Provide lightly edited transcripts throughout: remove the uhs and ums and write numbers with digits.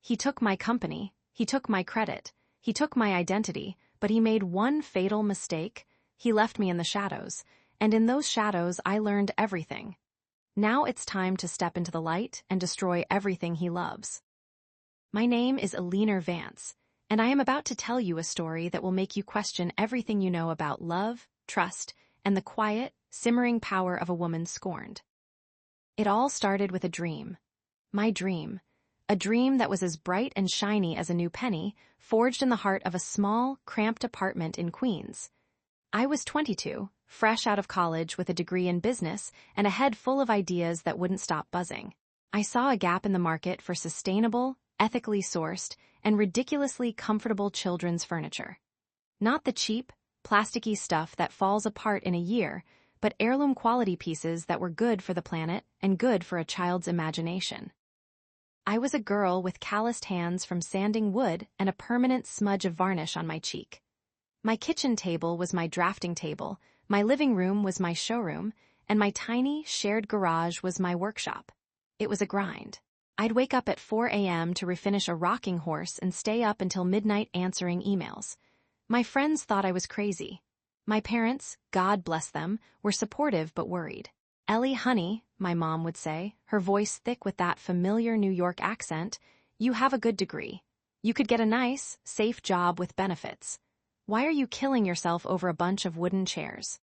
He took my company, he took my credit, he took my identity, but he made one fatal mistake. He left me in the shadows, and in those shadows I learned everything. Now it's time to step into the light and destroy everything he loves. My name is Eleanor Vance, and I am about to tell you a story that will make you question everything you know about love, trust, and the quiet, simmering power of a woman scorned. It all started with a dream. My dream. A dream that was as bright and shiny as a new penny, forged in the heart of a small, cramped apartment in Queens. I was 22, fresh out of college with a degree in business and a head full of ideas that wouldn't stop buzzing. I saw a gap in the market for sustainable, ethically sourced, and ridiculously comfortable children's furniture. Not the cheap, plasticky stuff that falls apart in a year, but heirloom quality pieces that were good for the planet and good for a child's imagination. I was a girl with calloused hands from sanding wood and a permanent smudge of varnish on my cheek. My kitchen table was my drafting table, my living room was my showroom, and my tiny, shared garage was my workshop. It was a grind. I'd wake up at 4 a.m. to refinish a rocking horse and stay up until midnight answering emails. My friends thought I was crazy. My parents, God bless them, were supportive but worried. "Ellie, honey," my mom would say, her voice thick with that familiar New York accent, "you have a good degree. You could get a nice, safe job with benefits. Why are you killing yourself over a bunch of wooden chairs?"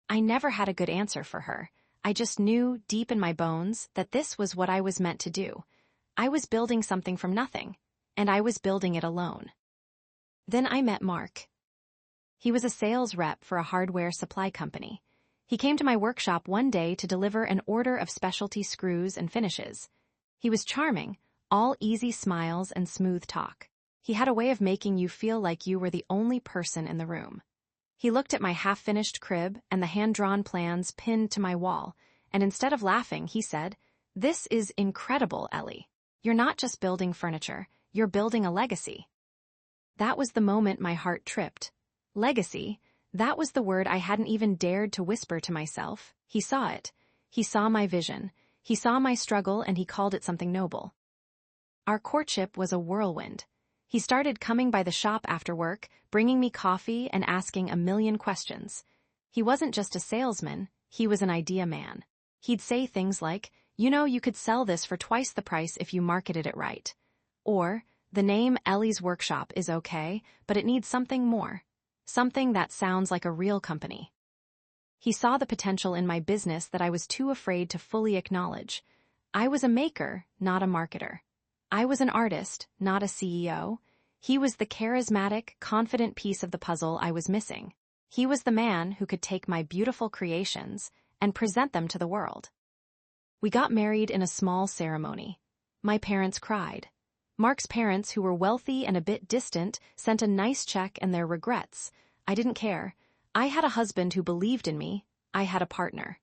I never had a good answer for her. I just knew, deep in my bones, that this was what I was meant to do. I was building something from nothing, and I was building it alone. Then I met Mark. He was a sales rep for a hardware supply company. He came to my workshop one day to deliver an order of specialty screws and finishes. He was charming, all easy smiles and smooth talk. He had a way of making you feel like you were the only person in the room. He looked at my half-finished crib and the hand-drawn plans pinned to my wall, and instead of laughing, he said, "This is incredible, Ellie. You're not just building furniture, you're building a legacy." That was the moment my heart tripped. Legacy. That was the word I hadn't even dared to whisper to myself. He saw it. He saw my vision. He saw my struggle, and he called it something noble. Our courtship was a whirlwind. He started coming by the shop after work, bringing me coffee and asking a million questions. He wasn't just a salesman, he was an idea man. He'd say things like, "You know, you could sell this for twice the price if you marketed it right." Or, "The name Ellie's Workshop is okay, but it needs something more. Something that sounds like a real company." He saw the potential in my business that I was too afraid to fully acknowledge. I was a maker, not a marketer. I was an artist, not a CEO. He was the charismatic, confident piece of the puzzle I was missing. He was the man who could take my beautiful creations and present them to the world. We got married in a small ceremony. My parents cried. Mark's parents, who were wealthy and a bit distant, sent a nice check and their regrets. I didn't care. I had a husband who believed in me. I had a partner.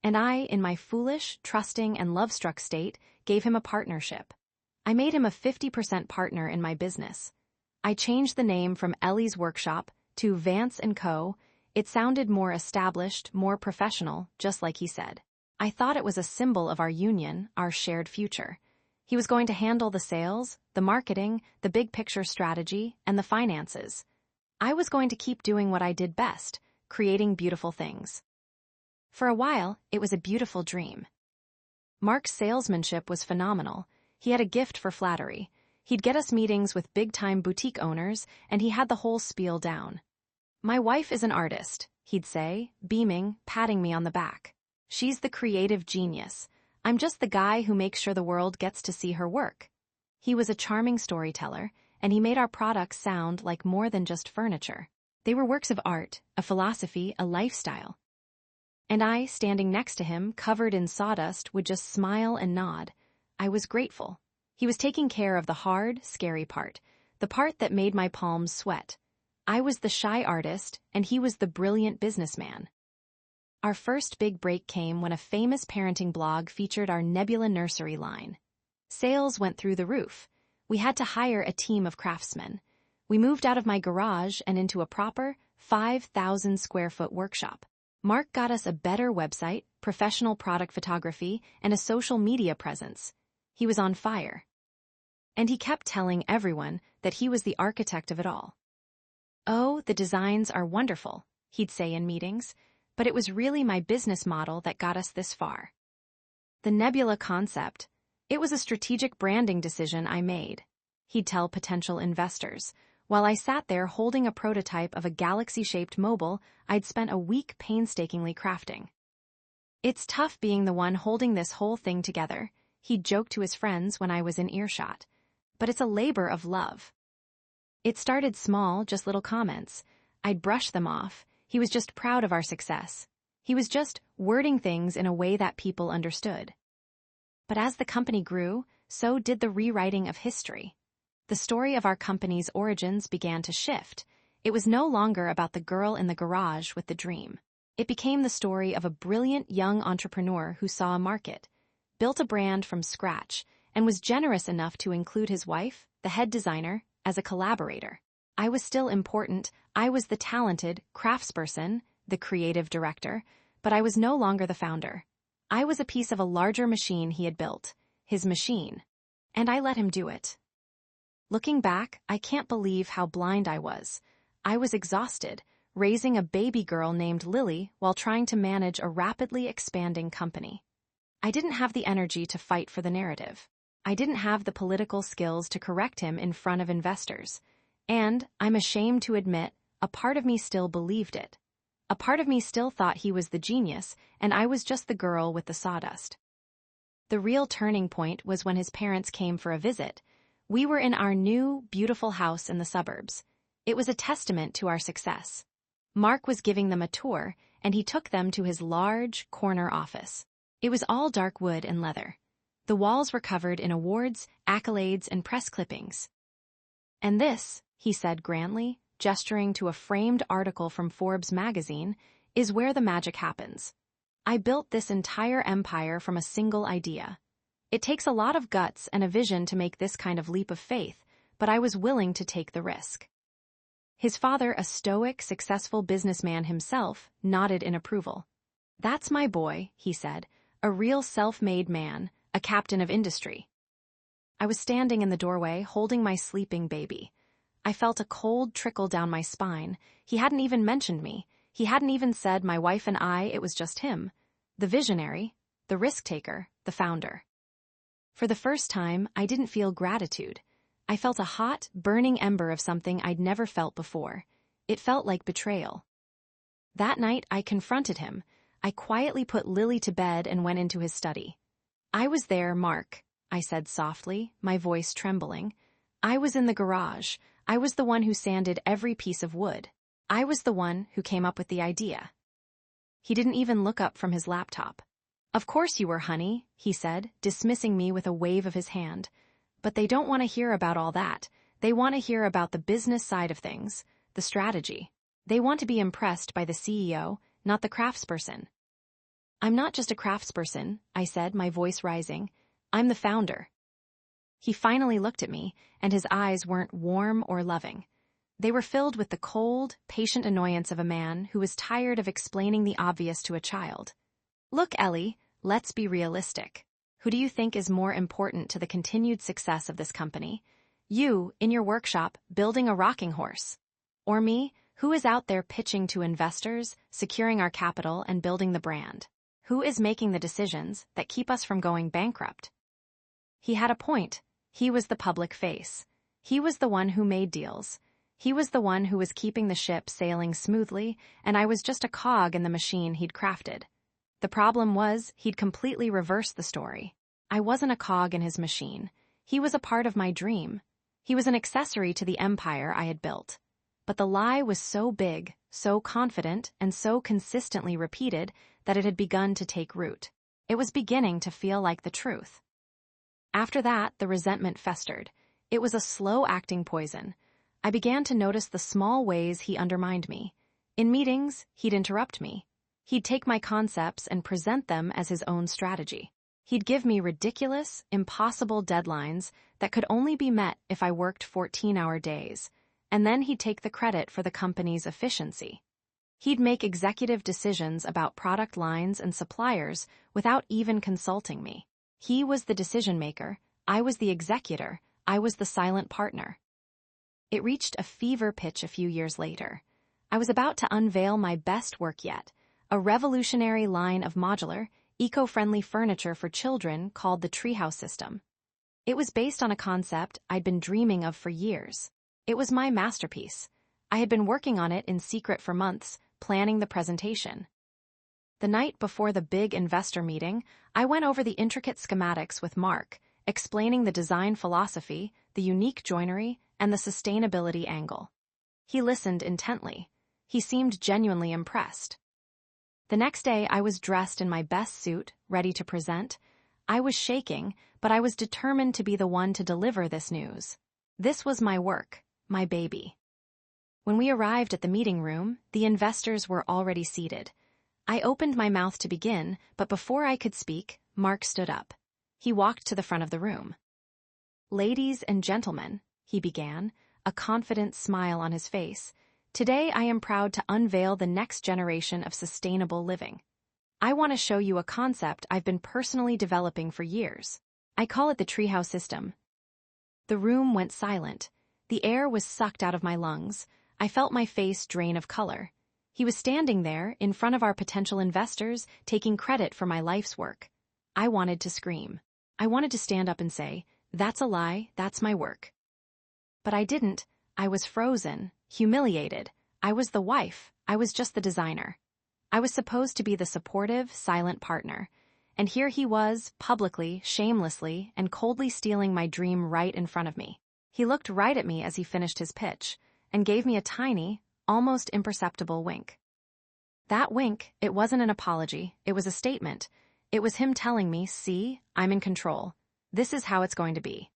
And I, in my foolish, trusting, and love-struck state, gave him a partnership. I made him a 50% partner in my business. I changed the name from Ellie's Workshop to Vance & Co. It sounded more established, more professional, just like he said. I thought it was a symbol of our union, our shared future. He was going to handle the sales, the marketing, the big picture strategy, and the finances. I was going to keep doing what I did best, creating beautiful things. For a while, it was a beautiful dream. Mark's salesmanship was phenomenal. He had a gift for flattery. He'd get us meetings with big-time boutique owners, and he had the whole spiel down. "My wife is an artist," he'd say, beaming, patting me on the back. "She's the creative genius. I'm just the guy who makes sure the world gets to see her work." He was a charming storyteller, and he made our products sound like more than just furniture. They were works of art, a philosophy, a lifestyle. And I, standing next to him, covered in sawdust, would just smile and nod. I was grateful. He was taking care of the hard, scary part, the part that made my palms sweat. I was the shy artist, and he was the brilliant businessman. Our first big break came when a famous parenting blog featured our Nebula nursery line. Sales went through the roof. We had to hire a team of craftsmen. We moved out of my garage and into a proper 5,000-square-foot workshop. Mark got us a better website, professional product photography, and a social media presence. He was on fire. And he kept telling everyone that he was the architect of it all. "Oh, the designs are wonderful," he'd say in meetings, "but it was really my business model that got us this far." The nebula concept, it was a strategic branding decision I made, he'd tell potential investors, while I sat there holding a prototype of a galaxy-shaped mobile I'd spent a week painstakingly crafting. "It's tough being the one holding this whole thing together," he'd joke to his friends when I was in earshot, "but it's a labor of love." It started small, just little comments. I'd brush them off. He was just proud of our success. He was just wording things in a way that people understood. But as the company grew, so did the rewriting of history. The story of our company's origins began to shift. It was no longer about the girl in the garage with the dream. It became the story of a brilliant young entrepreneur who saw a market, built a brand from scratch, and was generous enough to include his wife, the head designer, as a collaborator. I was still important. I was the talented craftsperson, the creative director, but I was no longer the founder. I was a piece of a larger machine he had built, his machine, and I let him do it. Looking back, I can't believe how blind I was. I was exhausted, raising a baby girl named Lily while trying to manage a rapidly expanding company. I didn't have the energy to fight for the narrative. I didn't have the political skills to correct him in front of investors. And, I'm ashamed to admit, a part of me still believed it. A part of me still thought he was the genius, and I was just the girl with the sawdust. The real turning point was when his parents came for a visit. We were in our new, beautiful house in the suburbs. It was a testament to our success. Mark was giving them a tour, and he took them to his large, corner office. It was all dark wood and leather. The walls were covered in awards, accolades, and press clippings. "And this," he said grandly, gesturing to a framed article from Forbes magazine, "is where the magic happens. I built this entire empire from a single idea. It takes a lot of guts and a vision to make this kind of leap of faith, but I was willing to take the risk." His father, a stoic, successful businessman himself, nodded in approval. "That's my boy," he said, "a real self-made man, a captain of industry." I was standing in the doorway, holding my sleeping baby. I felt a cold trickle down my spine. He hadn't even mentioned me. He hadn't even said my wife and I, it was just him. The visionary, the risk-taker, the founder. For the first time, I didn't feel gratitude. I felt a hot, burning ember of something I'd never felt before. It felt like betrayal. That night, I confronted him. I quietly put Lily to bed and went into his study. "I was there, Mark," I said softly, my voice trembling. "I was in the garage. I was the one who sanded every piece of wood. I was the one who came up with the idea." He didn't even look up from his laptop. "Of course you were, honey," he said, dismissing me with a wave of his hand. "But they don't want to hear about all that. They want to hear about the business side of things, the strategy. They want to be impressed by the CEO, not the craftsperson." "I'm not just a craftsperson," I said, my voice rising. "I'm the founder." He finally looked at me, and his eyes weren't warm or loving. They were filled with the cold, patient annoyance of a man who was tired of explaining the obvious to a child. "Look, Ellie, let's be realistic. Who do you think is more important to the continued success of this company? You, in your workshop, building a rocking horse. Or me, who is out there pitching to investors, securing our capital, and building the brand? Who is making the decisions that keep us from going bankrupt?" He had a point. He was the public face. He was the one who made deals. He was the one who was keeping the ship sailing smoothly, and I was just a cog in the machine he'd crafted. The problem was, he'd completely reversed the story. I wasn't a cog in his machine. He was a part of my dream. He was an accessory to the empire I had built. But the lie was so big, so confident, and so consistently repeated that it had begun to take root. It was beginning to feel like the truth. After that, the resentment festered. It was a slow-acting poison. I began to notice the small ways he undermined me. In meetings, he'd interrupt me. He'd take my concepts and present them as his own strategy. He'd give me ridiculous, impossible deadlines that could only be met if I worked 14-hour days. And then he'd take the credit for the company's efficiency. He'd make executive decisions about product lines and suppliers without even consulting me. He was the decision maker, I was the executor, I was the silent partner. It reached a fever pitch a few years later. I was about to unveil my best work yet, a revolutionary line of modular, eco-friendly furniture for children called the treehouse system. It was based on a concept I'd been dreaming of for years. It was my masterpiece. I had been working on it in secret for months, planning the presentation. The night before the big investor meeting, I went over the intricate schematics with Mark, explaining the design philosophy, the unique joinery, and the sustainability angle. He listened intently. He seemed genuinely impressed. The next day, I was dressed in my best suit, ready to present. I was shaking, but I was determined to be the one to deliver this news. This was my work, my baby. When we arrived at the meeting room, the investors were already seated. I opened my mouth to begin, but before I could speak, Mark stood up. He walked to the front of the room. "Ladies and gentlemen," he began, a confident smile on his face, "today I am proud to unveil the next generation of sustainable living. I want to show you a concept I've been personally developing for years. I call it the treehouse system." The room went silent. The air was sucked out of my lungs. I felt my face drain of color. He was standing there, in front of our potential investors, taking credit for my life's work. I wanted to scream. I wanted to stand up and say, "That's a lie, that's my work." But I didn't. I was frozen, humiliated. I was the wife. I was just the designer. I was supposed to be the supportive, silent partner. And here he was, publicly, shamelessly, and coldly stealing my dream right in front of me. He looked right at me as he finished his pitch, and gave me a tiny, almost imperceptible wink. That wink, it wasn't an apology, it was a statement. It was him telling me, "See, I'm in control. This is how it's going to be."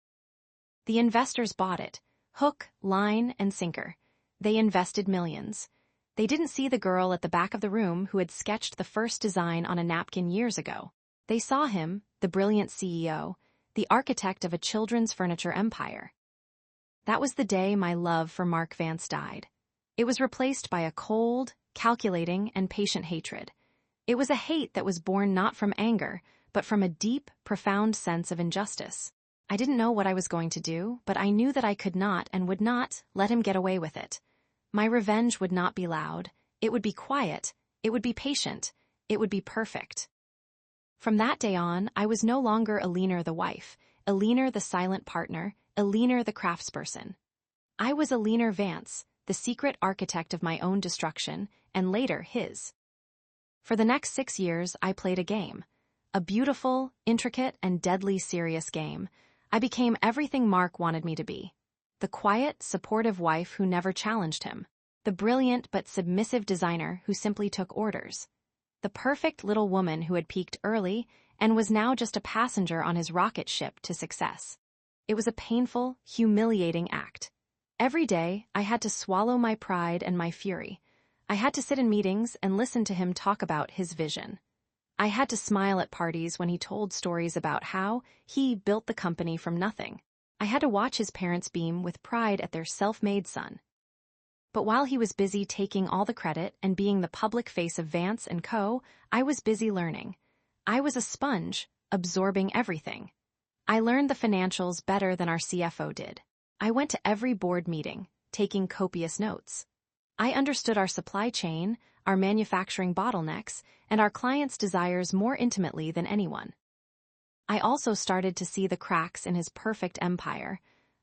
The investors bought it. Hook, line, and sinker. They invested millions. They didn't see the girl at the back of the room who had sketched the first design on a napkin years ago. They saw him, the brilliant CEO, the architect of a children's furniture empire. That was the day my love for Mark Vance died. It was replaced by a cold, calculating, and patient hatred. It was a hate that was born not from anger, but from a deep, profound sense of injustice. I didn't know what I was going to do, but I knew that I could not and would not let him get away with it. My revenge would not be loud. It would be quiet. It would be patient. It would be perfect. From that day on, I was no longer Eleanor the wife, Eleanor the silent partner, Eleanor the craftsperson. I was Eleanor Vance, the secret architect of my own destruction, and later his. For the next 6 years, I played a game. A beautiful, intricate, and deadly serious game. I became everything Mark wanted me to be. The quiet, supportive wife who never challenged him. The brilliant but submissive designer who simply took orders. The perfect little woman who had peaked early and was now just a passenger on his rocket ship to success. It was a painful, humiliating act. Every day, I had to swallow my pride and my fury. I had to sit in meetings and listen to him talk about his vision. I had to smile at parties when he told stories about how he built the company from nothing. I had to watch his parents beam with pride at their self-made son. But while he was busy taking all the credit and being the public face of Vance & Co., I was busy learning. I was a sponge, absorbing everything. I learned the financials better than our CFO did. I went to every board meeting, taking copious notes. I understood our supply chain, our manufacturing bottlenecks, and our clients' desires more intimately than anyone. I also started to see the cracks in his perfect empire.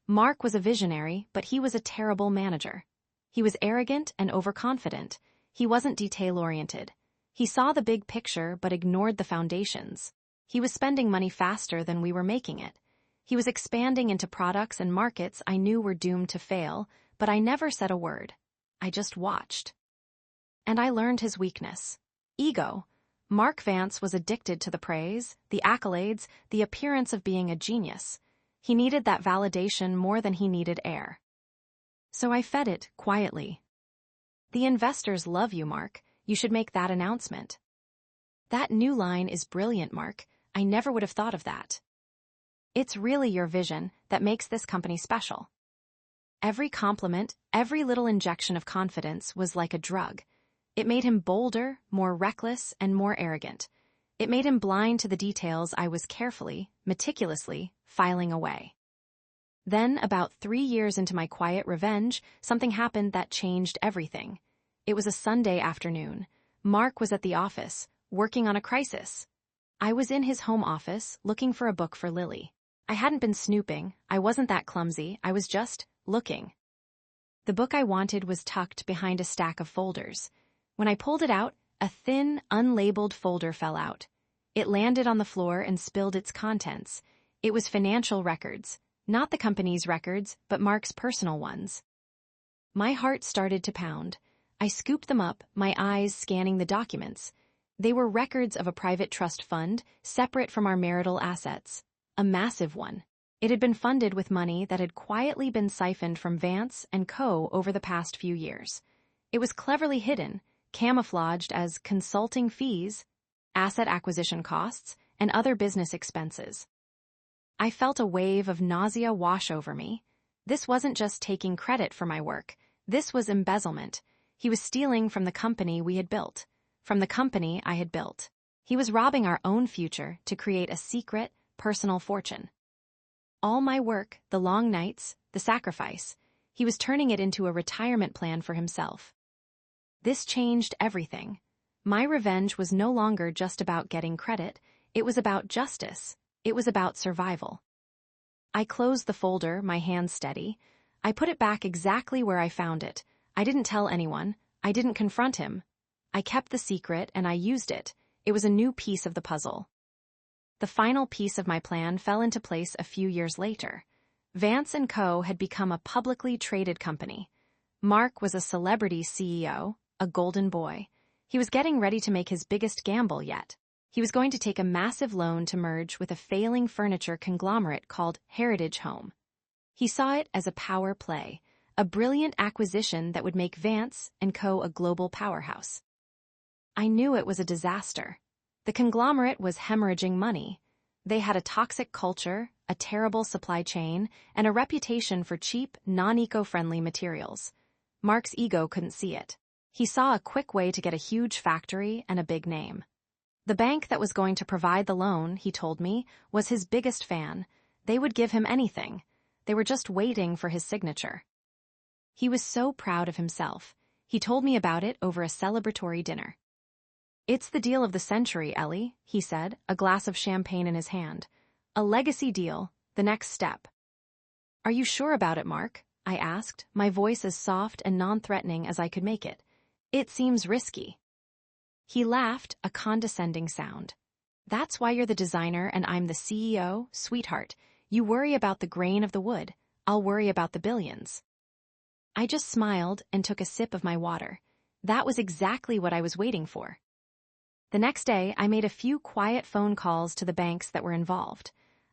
Mark was a visionary, but he was a terrible manager. He was arrogant and overconfident. He wasn't detail-oriented. He saw the big picture but ignored the foundations. He was spending money faster than we were making it. He was expanding into products and markets I knew were doomed to fail, but I never said a word. I just watched. And I learned his weakness. Ego. Mark Vance was addicted to the praise, the accolades, the appearance of being a genius. He needed that validation more than he needed air. So I fed it, quietly. "The investors love you, Mark. You should make that announcement." "That new line is brilliant, Mark. I never would have thought of that." "It's really your vision that makes this company special." Every compliment, every little injection of confidence was like a drug. It made him bolder, more reckless, and more arrogant. It made him blind to the details I was carefully, meticulously, filing away. Then, about 3 years into my quiet revenge, something happened that changed everything. It was a Sunday afternoon. Mark was at the office, working on a crisis. I was in his home office, looking for a book for Lily. I hadn't been snooping, I wasn't that clumsy, I was just looking. The book I wanted was tucked behind a stack of folders. When I pulled it out, a thin, unlabeled folder fell out. It landed on the floor and spilled its contents. It was financial records, not the company's records, but Mark's personal ones. My heart started to pound. I scooped them up, my eyes scanning the documents. They were records of a private trust fund, separate from our marital assets. A massive one. It had been funded with money that had quietly been siphoned from Vance and Co. over the past few years. It was cleverly hidden, camouflaged as consulting fees, asset acquisition costs, and other business expenses. I felt a wave of nausea wash over me. This wasn't just taking credit for my work. This was embezzlement. He was stealing from the company we had built, from the company I had built. He was robbing our own future to create a secret, personal fortune. All my work, the long nights, the sacrifice, he was turning it into a retirement plan for himself. This changed everything. My revenge was no longer just about getting credit, it was about justice, it was about survival. I closed the folder, my hands steady. I put it back exactly where I found it. I didn't tell anyone, I didn't confront him. I kept the secret and I used it. It was a new piece of the puzzle. The final piece of my plan fell into place a few years later. Vance & Co. had become a publicly traded company. Mark was a celebrity CEO, a golden boy. He was getting ready to make his biggest gamble yet. He was going to take a massive loan to merge with a failing furniture conglomerate called Heritage Home. He saw it as a power play, a brilliant acquisition that would make Vance & Co. a global powerhouse. I knew it was a disaster. The conglomerate was hemorrhaging money. They had a toxic culture, a terrible supply chain, and a reputation for cheap, non-eco-friendly materials. Mark's ego couldn't see it. He saw a quick way to get a huge factory and a big name. The bank that was going to provide the loan, he told me, was his biggest fan. They would give him anything. They were just waiting for his signature. He was so proud of himself. He told me about it over a celebratory dinner. "It's the deal of the century, Ellie," he said, a glass of champagne in his hand. "A legacy deal, the next step." "Are you sure about it, Mark?" I asked, my voice as soft and non-threatening as I could make it. "It seems risky." He laughed, a condescending sound. "That's why you're the designer and I'm the CEO, sweetheart. You worry about the grain of the wood. I'll worry about the billions." I just smiled and took a sip of my water. That was exactly what I was waiting for. The next day, I made a few quiet phone calls to the banks that were involved.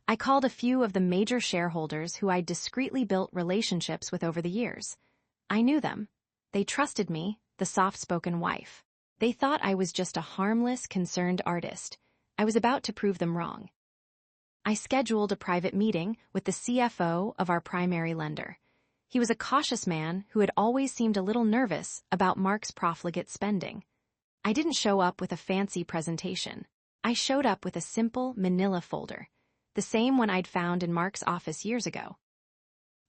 I called a few of the major shareholders who I'd discreetly built relationships with over the years. I knew them. They trusted me, the soft-spoken wife. They thought I was just a harmless, concerned artist. I was about to prove them wrong. I scheduled a private meeting with the CFO of our primary lender. He was a cautious man who had always seemed a little nervous about Mark's profligate spending. I didn't show up with a fancy presentation. I showed up with a simple manila folder, the same one I'd found in Mark's office years ago.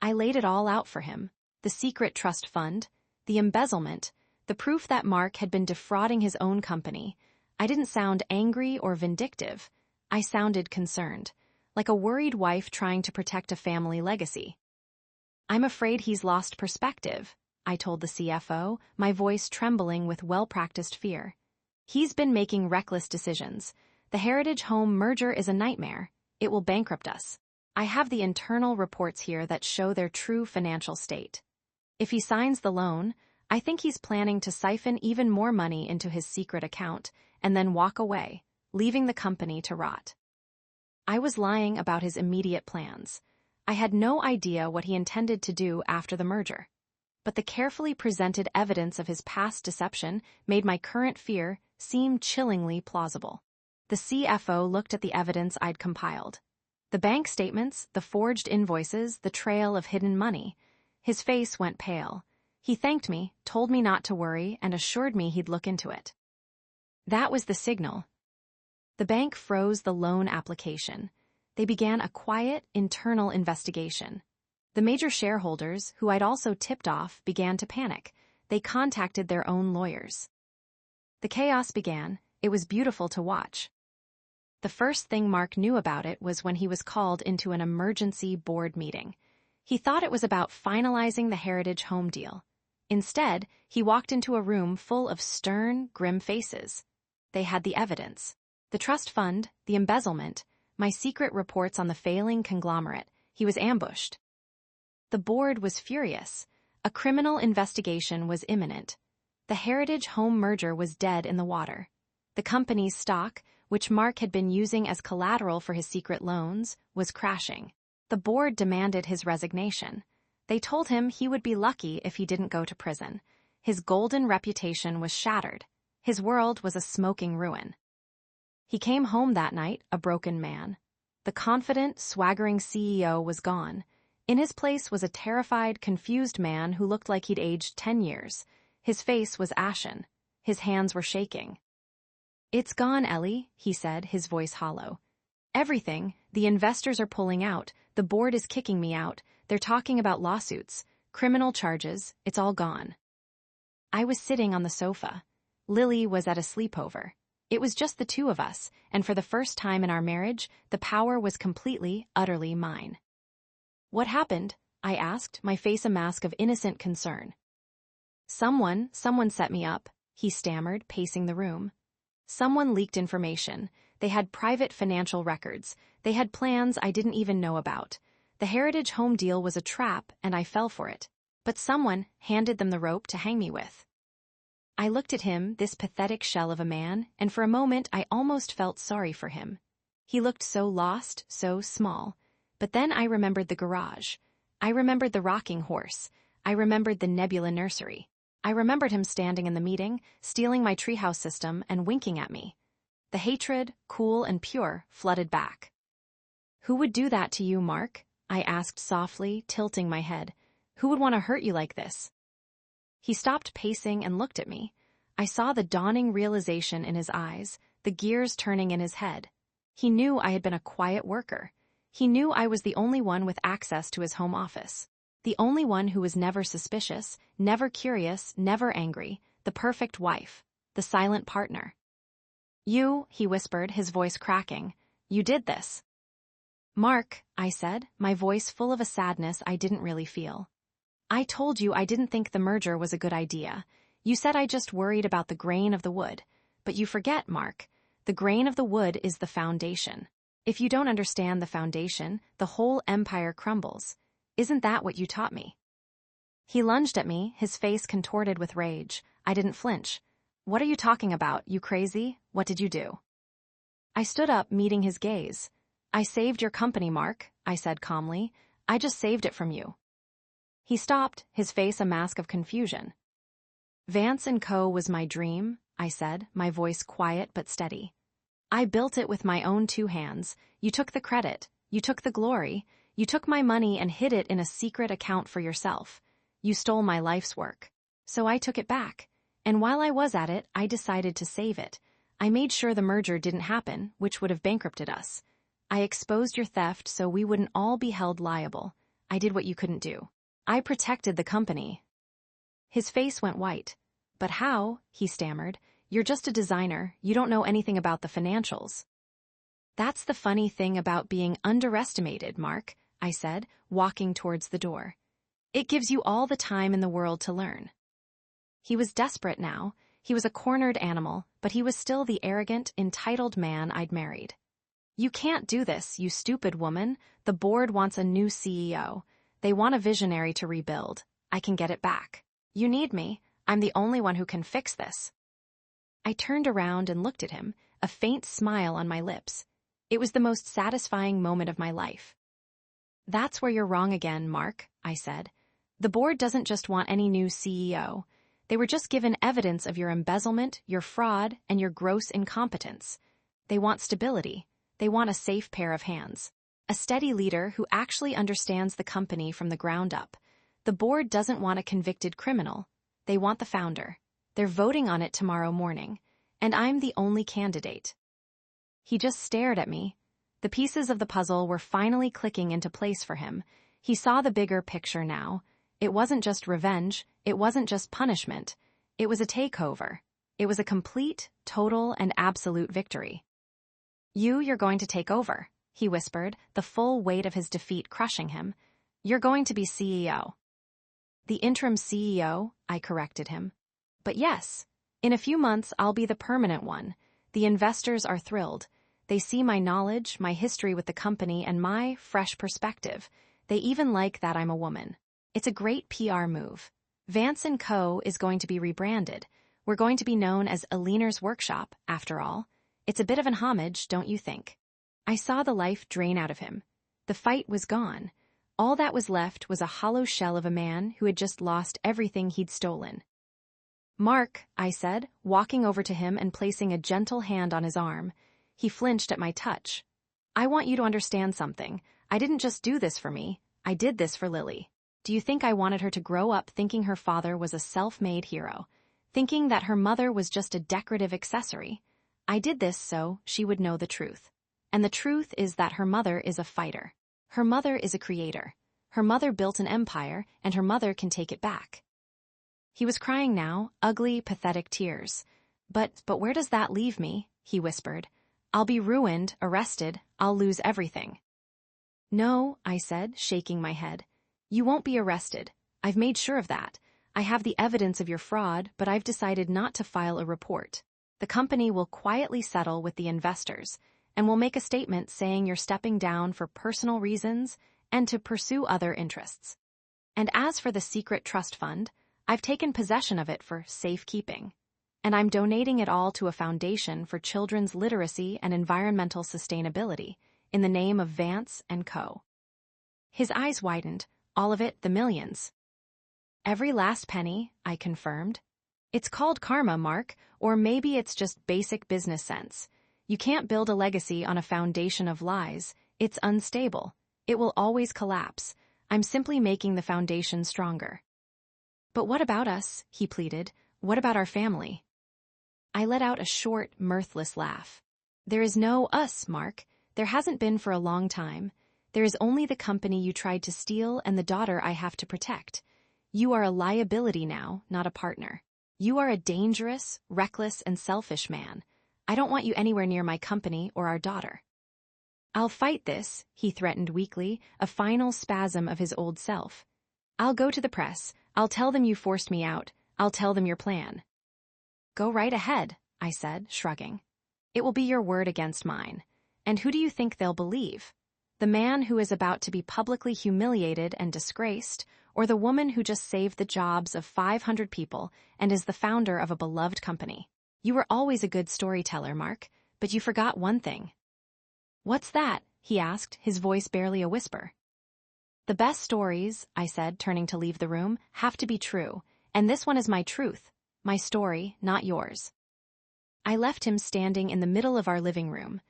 I laid it all out for him, the secret trust fund, the embezzlement, the proof that Mark had been defrauding his own company. I didn't sound angry or vindictive. I sounded concerned, like a worried wife trying to protect a family legacy. "I'm afraid he's lost perspective," I told the CFO, my voice trembling with well-practiced fear. "He's been making reckless decisions. The Heritage Home merger is a nightmare. It will bankrupt us. I have the internal reports here that show their true financial state. If he signs the loan, I think he's planning to siphon even more money into his secret account and then walk away, leaving the company to rot." I was lying about his immediate plans. I had no idea what he intended to do after the merger. But the carefully presented evidence of his past deception made my current fear seem chillingly plausible. The CFO looked at the evidence I'd compiled. The bank statements, the forged invoices, the trail of hidden money. His face went pale. He thanked me, told me not to worry, and assured me he'd look into it. That was the signal. The bank froze the loan application. They began a quiet, internal investigation. The major shareholders, who I'd also tipped off, began to panic. They contacted their own lawyers. The chaos began. It was beautiful to watch. The first thing Mark knew about it was when he was called into an emergency board meeting. He thought it was about finalizing the Heritage Home deal. Instead, he walked into a room full of stern, grim faces. They had the evidence. The trust fund, the embezzlement, my secret reports on the failing conglomerate. He was ambushed. The board was furious. A criminal investigation was imminent. The Heritage Home merger was dead in the water. The company's stock, which Mark had been using as collateral for his secret loans, was crashing. The board demanded his resignation. They told him he would be lucky if he didn't go to prison. His golden reputation was shattered. His world was a smoking ruin. He came home that night, a broken man. The confident, swaggering CEO was gone. In his place was a terrified, confused man who looked like he'd aged 10 years. His face was ashen. His hands were shaking. "It's gone, Ellie," he said, his voice hollow. "Everything. The investors are pulling out. The board is kicking me out. They're talking about lawsuits, criminal charges. It's all gone." I was sitting on the sofa. Lily was at a sleepover. It was just the two of us, and for the first time in our marriage, the power was completely, utterly mine. "What happened?" I asked, my face a mask of innocent concern. Someone set me up," he stammered, pacing the room. "Someone leaked information. They had private financial records. They had plans I didn't even know about. The Heritage Home deal was a trap, and I fell for it. But someone handed them the rope to hang me with." I looked at him, this pathetic shell of a man, and for a moment I almost felt sorry for him. He looked so lost, so small. But then I remembered the garage. I remembered the rocking horse. I remembered the Nebula nursery. I remembered him standing in the meeting, stealing my treehouse system, and winking at me. The hatred, cool and pure, flooded back. "Who would do that to you, Mark?" I asked softly, tilting my head. "Who would want to hurt you like this?" He stopped pacing and looked at me. I saw the dawning realization in his eyes, the gears turning in his head. He knew I had been a quiet worker. He knew I was the only one with access to his home office. The only one who was never suspicious, never curious, never angry, the perfect wife, the silent partner. "You," he whispered, his voice cracking, "you did this." "Mark," I said, my voice full of a sadness I didn't really feel. "I told you I didn't think the merger was a good idea. You said I just worried about the grain of the wood. But you forget, Mark. The grain of the wood is the foundation. If you don't understand the foundation, the whole empire crumbles. Isn't that what you taught me?" He lunged at me, his face contorted with rage. I didn't flinch. "What are you talking about, you crazy? What did you do?" I stood up, meeting his gaze. "I saved your company, Mark," I said calmly. "I just saved it from you." He stopped, his face a mask of confusion. "Vance & Co. was my dream," I said, my voice quiet but steady. "I built it with my own 2 hands. You took the credit. You took the glory. You took my money and hid it in a secret account for yourself. You stole my life's work. So I took it back. And while I was at it, I decided to save it. I made sure the merger didn't happen, which would have bankrupted us. I exposed your theft so we wouldn't all be held liable. I did what you couldn't do. I protected the company." His face went white. "But how?" he stammered. "You're just a designer. You don't know anything about the financials." "That's the funny thing about being underestimated, Mark," I said, walking towards the door. "It gives you all the time in the world to learn." He was desperate now. He was a cornered animal, but he was still the arrogant, entitled man I'd married. "You can't do this, you stupid woman. The board wants a new CEO. They want a visionary to rebuild. I can get it back. You need me. I'm the only one who can fix this." I turned around and looked at him, a faint smile on my lips. It was the most satisfying moment of my life. "That's where you're wrong again, Mark," I said. "The board doesn't just want any new CEO. They were just given evidence of your embezzlement, your fraud, and your gross incompetence. They want stability. They want a safe pair of hands. A steady leader who actually understands the company from the ground up. The board doesn't want a convicted criminal. They want the founder. They're voting on it tomorrow morning, and I'm the only candidate." He just stared at me. The pieces of the puzzle were finally clicking into place for him. He saw the bigger picture now. It wasn't just revenge, it wasn't just punishment. It was a takeover. It was a complete, total, and absolute victory. You're going to take over, he whispered, the full weight of his defeat crushing him. You're going to be CEO. The interim CEO, I corrected him. But yes, in a few months I'll be the permanent one. The investors are thrilled. They see my knowledge, my history with the company, and my fresh perspective. They even like that I'm a woman. It's a great PR move. Vance & Co. is going to be rebranded. We're going to be known as Eleanor's Workshop, after all. It's a bit of an homage, don't you think? I saw the life drain out of him. The fight was gone. All that was left was a hollow shell of a man who had just lost everything he'd stolen. Mark, I said, walking over to him and placing a gentle hand on his arm. He flinched at my touch. I want you to understand something. I didn't just do this for me. I did this for Lily. Do you think I wanted her to grow up thinking her father was a self-made hero, thinking that her mother was just a decorative accessory? I did this so she would know the truth. And the truth is that her mother is a fighter. Her mother is a creator. Her mother built an empire, and her mother can take it back. He was crying now, ugly, pathetic tears. But where does that leave me? He whispered. I'll be ruined, arrested, I'll lose everything. No, I said, shaking my head. You won't be arrested. I've made sure of that. I have the evidence of your fraud, but I've decided not to file a report. The company will quietly settle with the investors, and will make a statement saying you're stepping down for personal reasons and to pursue other interests. And as for the secret trust fund, I've taken possession of it for safekeeping, and I'm donating it all to a foundation for children's literacy and environmental sustainability in the name of Vance & Co. His eyes widened, all of it the millions. Every last penny, I confirmed. It's called karma, Mark, or maybe it's just basic business sense. You can't build a legacy on a foundation of lies. It's unstable. It will always collapse. I'm simply making the foundation stronger. But what about us? He pleaded. What about our family? I let out a short, mirthless laugh. There is no us, Mark. There hasn't been for a long time. There is only the company you tried to steal and the daughter I have to protect. You are a liability now, not a partner. You are a dangerous, reckless, and selfish man. I don't want you anywhere near my company or our daughter. I'll fight this, he threatened weakly, a final spasm of his old self. I'll go to the press. I'll tell them you forced me out. I'll tell them your plan. Go right ahead, I said, shrugging. It will be your word against mine. And who do you think they'll believe? The man who is about to be publicly humiliated and disgraced, or the woman who just saved the jobs of 500 people and is the founder of a beloved company? You were always a good storyteller, Mark, but you forgot one thing. What's that? He asked, his voice barely a whisper. The best stories, I said, turning to leave the room, have to be true, and this one is my truth, my story, not yours. I left him standing in the middle of our living room.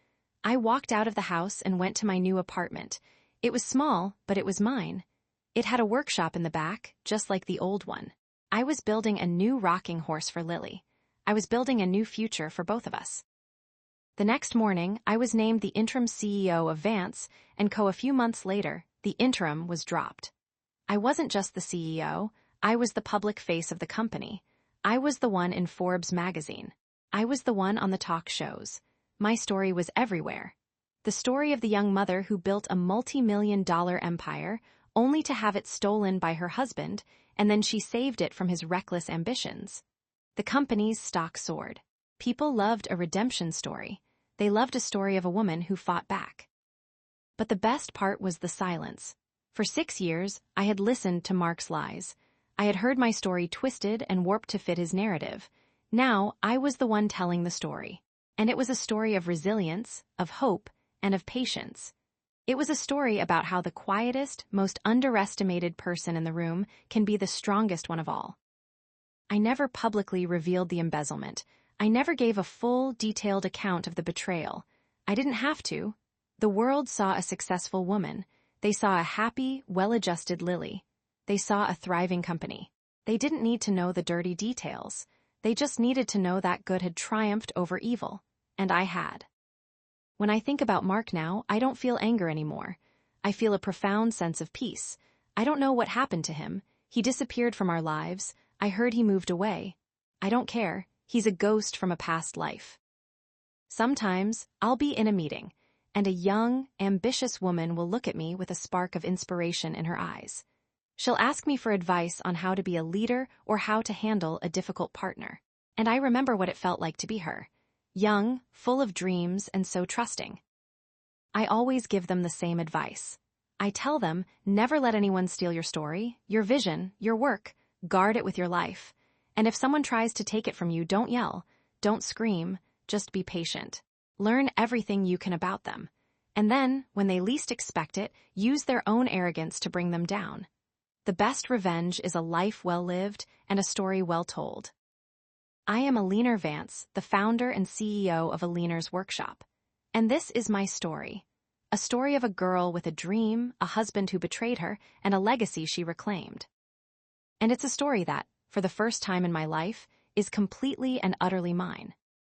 I walked out of the house and went to my new apartment. It was small, but it was mine. It had a workshop in the back, just like the old one. I was building a new rocking horse for Lily. I was building a new future for both of us. The next morning, I was named the interim CEO of Vance & Co. A few months later, the interim was dropped. I wasn't just the CEO, I was the public face of the company. I was the one in Forbes magazine. I was the one on the talk shows. My story was everywhere. The story of the young mother who built a multi-million-dollar empire only to have it stolen by her husband, and then she saved it from his reckless ambitions. The company's stock soared. People loved a redemption story. They loved a story of a woman who fought back. But the best part was the silence. For 6 years, I had listened to Mark's lies. I had heard my story twisted and warped to fit his narrative. Now, I was the one telling the story. And it was a story of resilience, of hope, and of patience. It was a story about how the quietest, most underestimated person in the room can be the strongest one of all. I never publicly revealed the embezzlement. I never gave a full, detailed account of the betrayal. I didn't have to. The world saw a successful woman. They saw a happy, well-adjusted Lily. They saw a thriving company. They didn't need to know the dirty details. They just needed to know that good had triumphed over evil. And I had. When I think about Mark now, I don't feel anger anymore. I feel a profound sense of peace. I don't know what happened to him. He disappeared from our lives. I heard he moved away. I don't care. He's a ghost from a past life. Sometimes I'll be in a meeting, and a young, ambitious woman will look at me with a spark of inspiration in her eyes. She'll ask me for advice on how to be a leader or how to handle a difficult partner. And I remember what it felt like to be her. Young, full of dreams, and so trusting. I always give them the same advice. I tell them, never let anyone steal your story, your vision, your work. Guard it with your life. And if someone tries to take it from you, don't yell. Don't scream. Just be patient. Learn everything you can about them. And then, when they least expect it, use their own arrogance to bring them down. The best revenge is a life well lived and a story well told. I am Eleanor Vance, the founder and CEO of Eleanor's Workshop. And this is my story. A story of a girl with a dream, a husband who betrayed her, and a legacy she reclaimed. And it's a story that, for the first time in my life, is completely and utterly mine.